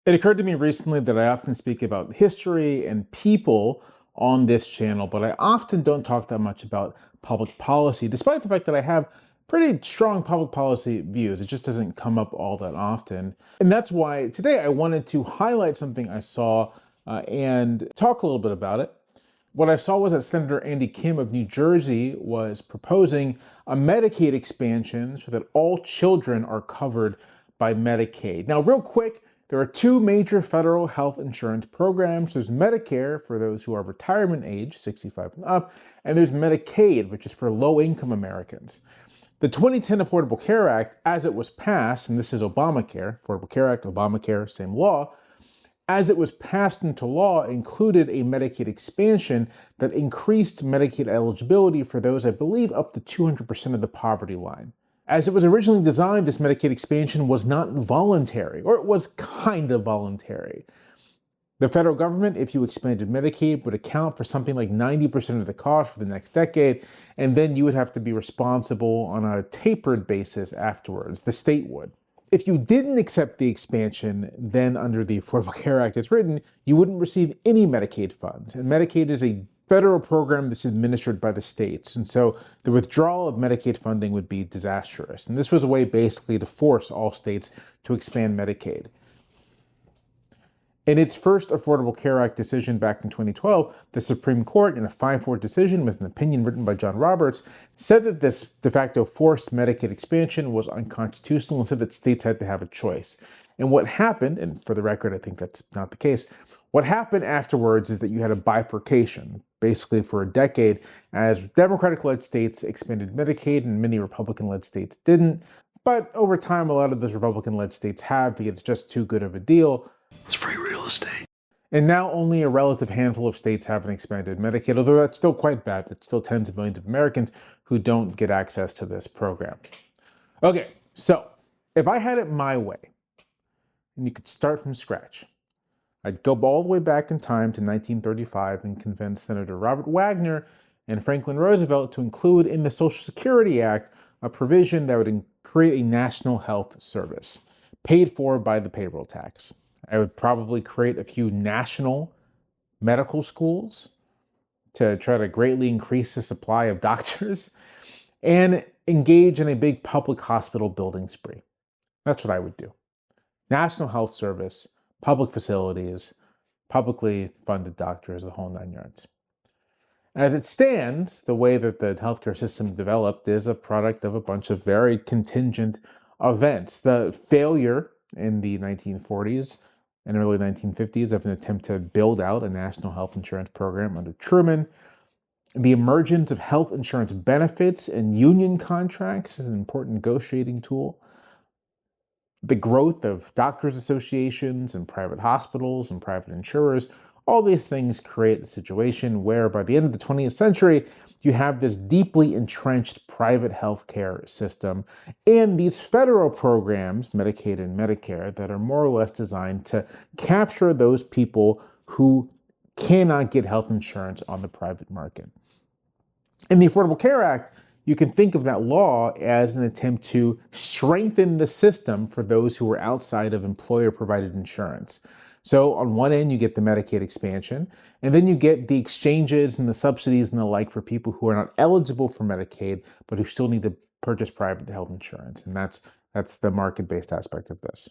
It occurred to me recently that I often speak about history and people on this channel, but I often don't talk that much about public policy, despite the fact that I have pretty strong public policy views. It just doesn't come up all that often. And that's why today I wanted to highlight something I saw and talk a little bit about it. What I saw was that Senator Andy Kim of New Jersey was proposing a Medicaid expansion so that all children are covered by Medicaid. Now, real quick, there are two major federal health insurance programs. There's Medicare for those who are retirement age, 65 and up, and there's Medicaid, which is for low-income Americans. The 2010 Affordable Care Act, as it was passed, and this is Obamacare, Affordable Care Act, Obamacare, same law, as it was passed into law, included a Medicaid expansion that increased Medicaid eligibility for those, I believe, up to 200% of the poverty line. As it was originally designed, this Medicaid expansion was not voluntary, or it was kind of voluntary. The federal government, if you expanded Medicaid, would account for something like 90% of the cost for the next decade, and then you would have to be responsible on a tapered basis afterwards. The state would. If you didn't accept the expansion, then under the Affordable Care Act as written, you wouldn't receive any Medicaid funds. And Medicaid is a federal program that's administered by the states. And so the withdrawal of Medicaid funding would be disastrous. And this was a way basically to force all states to expand Medicaid. In its first Affordable Care Act decision back in 2012, the Supreme Court, in a 5-4 decision with an opinion written by John Roberts, said that this de facto forced Medicaid expansion was unconstitutional and said that states had to have a choice. And what happened, and for the record, I think that's not the case, what happened afterwards is that you had a bifurcation, basically for a decade, as Democratic-led states expanded Medicaid and many Republican-led states didn't. But over time, a lot of those Republican-led states have because it's just too good of a deal. It's free real estate. And now only a relative handful of states have an expanded Medicaid, although that's still quite bad. That's still tens of millions of Americans who don't get access to this program. Okay, so if I had it my way, and you could start from scratch, I'd go all the way back in time to 1935 and convince Senator Robert Wagner and Franklin Roosevelt to include in the Social Security Act a provision that would create a national health service paid for by the payroll tax. I would probably create a few national medical schools to try to greatly increase the supply of doctors and engage in a big public hospital building spree. That's what I would do. National health service, public facilities, publicly funded doctors, the whole 9 yards. As it stands, the way that the healthcare system developed is a product of a bunch of very contingent events. The failure in the 1940s and early 1950s of an attempt to build out a national health insurance program under Truman. The emergence of health insurance benefits and union contracts is an important negotiating tool. The growth of doctors' associations and private hospitals and private insurers, all these things create a situation where by the end of the 20th century, you have this deeply entrenched private healthcare system and these federal programs, Medicaid and Medicare, that are more or less designed to capture those people who cannot get health insurance on the private market. In the Affordable Care Act, you can think of that law as an attempt to strengthen the system for those who are outside of employer-provided insurance. So on one end, you get the Medicaid expansion, and then you get the exchanges and the subsidies and the like for people who are not eligible for Medicaid, but who still need to purchase private health insurance. And that's the market-based aspect of this.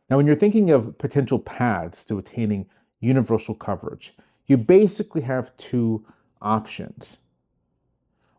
Now, when you're thinking of potential paths to attaining universal coverage, you basically have two options.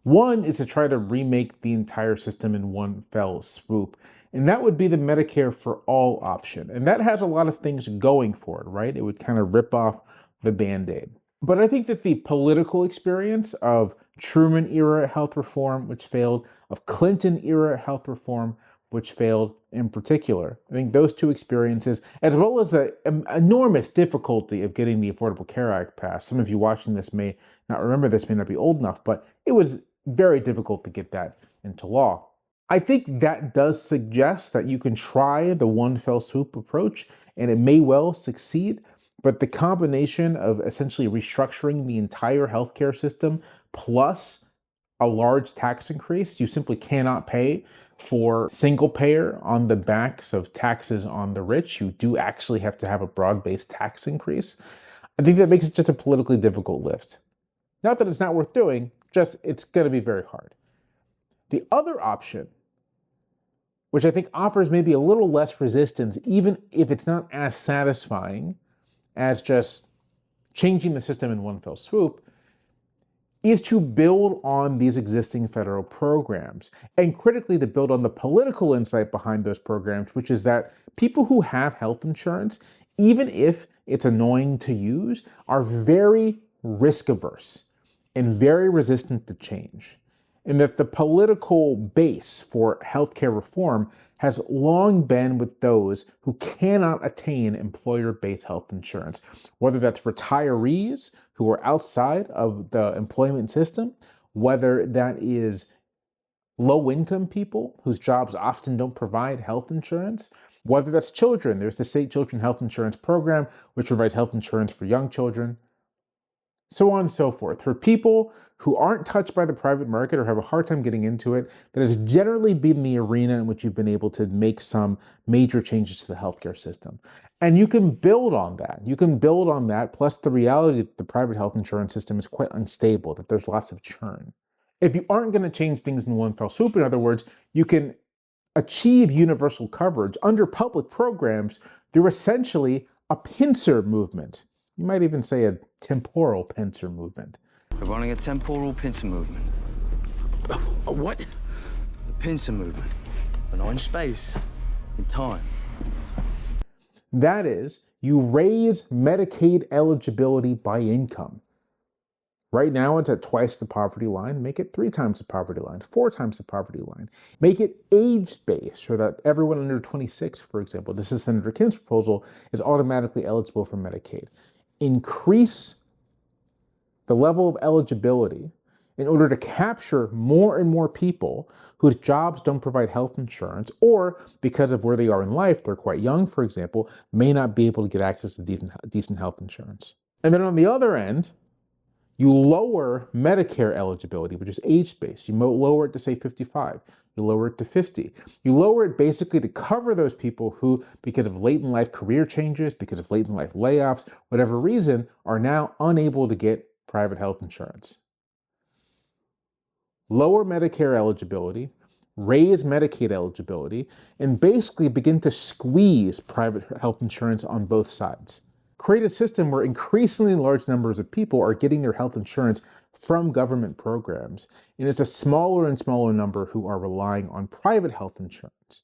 One is to try to remake the entire system in one fell swoop, and that would be the Medicare for All option. And that has a lot of things going for it, right? It would kind of rip off the Band-Aid. But I think that the political experience of Truman-era health reform, which failed, of Clinton-era health reform, which failed in particular, I think those two experiences, as well as the enormous difficulty of getting the Affordable Care Act passed. Some of you watching this may not remember this, may not be old enough, but it was very difficult to get that into law. I think that does suggest that you can try the one fell swoop approach, and it may well succeed, but the combination of essentially restructuring the entire healthcare system plus a large tax increase you simply cannot pay for single payer on the backs of taxes on the rich. You do actually have to have a broad-based tax increase. I think that makes it just a politically difficult lift. Not that it's not worth doing, just it's going to be very hard. The other option, which I think offers maybe a little less resistance, even if it's not as satisfying as just changing the system in one fell swoop, is to build on these existing federal programs, and critically to build on the political insight behind those programs, which is that people who have health insurance, even if it's annoying to use, are very risk averse and very resistant to change. And that the political base for healthcare reform has long been with those who cannot attain employer-based health insurance, whether that's retirees who are outside of the employment system, whether that is low-income people whose jobs often don't provide health insurance, whether that's children. There's the state children health insurance program, which provides health insurance for young children, so on and so forth. For people who aren't touched by the private market or have a hard time getting into it, that has generally been the arena in which you've been able to make some major changes to the healthcare system. And you can build on that. You can build on that, plus the reality that the private health insurance system is quite unstable, that there's lots of churn. If you aren't going to change things in one fell swoop, in other words, you can achieve universal coverage under public programs through essentially a pincer movement. You might even say a temporal pincer movement. We're running a temporal pincer movement. A what? The pincer movement, but not in space, in time. That is, you raise Medicaid eligibility by income. Right now, it's at twice the poverty line. Make it 3 times the poverty line, 4 times the poverty line. Make it age-based so that everyone under 26, for example, this is Senator Kim's proposal, is automatically eligible for Medicaid. Increase the level of eligibility in order to capture more and more people whose jobs don't provide health insurance, or because of where they are in life, they're quite young, for example, may not be able to get access to decent health insurance. And then on the other end, you lower Medicare eligibility, which is age-based. You lower it to, say, 55. You lower it to 50. You lower it basically to cover those people who, because of late-in-life career changes, because of late-in-life layoffs, whatever reason, are now unable to get private health insurance. Lower Medicare eligibility, raise Medicaid eligibility, and basically begin to squeeze private health insurance on both sides. Create a system where increasingly large numbers of people are getting their health insurance from government programs, and it's a smaller and smaller number who are relying on private health insurance.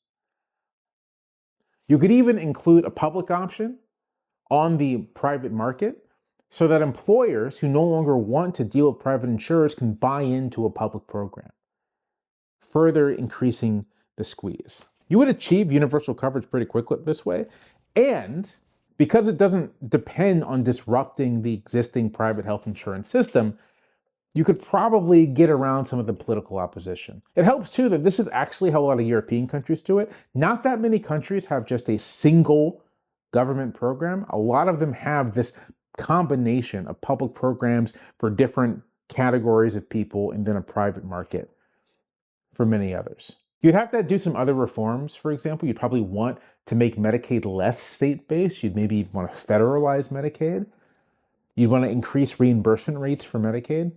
You could even include a public option on the private market so that employers who no longer want to deal with private insurers can buy into a public program, further increasing the squeeze. You would achieve universal coverage pretty quickly this way, and because it doesn't depend on disrupting the existing private health insurance system, you could probably get around some of the political opposition. It helps too that this is actually how a lot of European countries do it. Not that many countries have just a single government program. A lot of them have this combination of public programs for different categories of people and then a private market for many others. You'd have to do some other reforms, for example. You'd probably want to make Medicaid less state-based. You'd maybe even want to federalize Medicaid. You'd want to increase reimbursement rates for Medicaid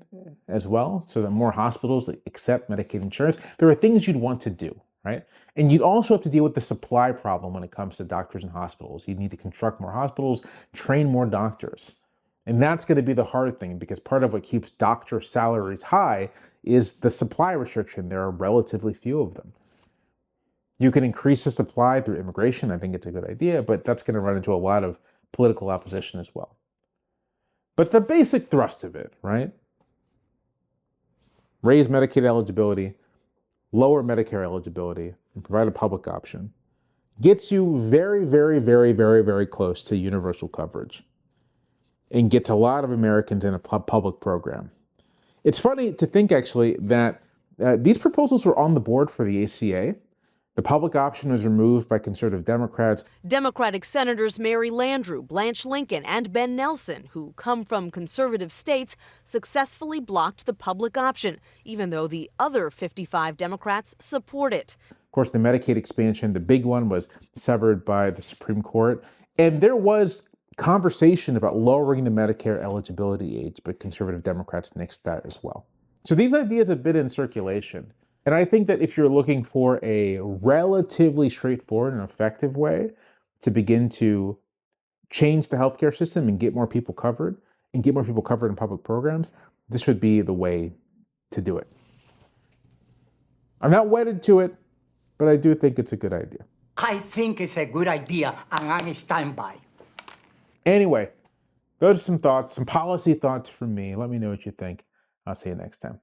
as well, so that more hospitals accept Medicaid insurance. There are things you'd want to do, right? And you'd also have to deal with the supply problem when it comes to doctors and hospitals. You'd need to construct more hospitals, train more doctors. And that's going to be the hard thing, because part of what keeps doctor salaries high is the supply restriction. There are relatively few of them. You can increase the supply through immigration. I think it's a good idea, but that's going to run into a lot of political opposition as well. But the basic thrust of it, right? Raise Medicaid eligibility, lower Medicare eligibility, and provide a public option. Gets you very, very, very, very, very close to universal coverage and gets a lot of Americans in a public program. It's funny to think, actually, that these proposals were on the board for the ACA. The public option was removed by conservative Democrats. Democratic Senators Mary Landrieu, Blanche Lincoln, and Ben Nelson, who come from conservative states, successfully blocked the public option, even though the other 55 Democrats support it. course, the Medicaid expansion, the big one, was severed by the Supreme Court. And there was conversation about lowering the Medicare eligibility age, but conservative Democrats nixed that as well. So these ideas have been in circulation. And I think that if you're looking for a relatively straightforward and effective way to begin to change the healthcare system and get more people covered in public programs, this would be the way to do it. I'm not wedded to it, but I do think it's a good idea. I think it's a good idea, and I'm standby. Anyway, those are some thoughts, some policy thoughts from me. Let me know what you think. I'll see you next time.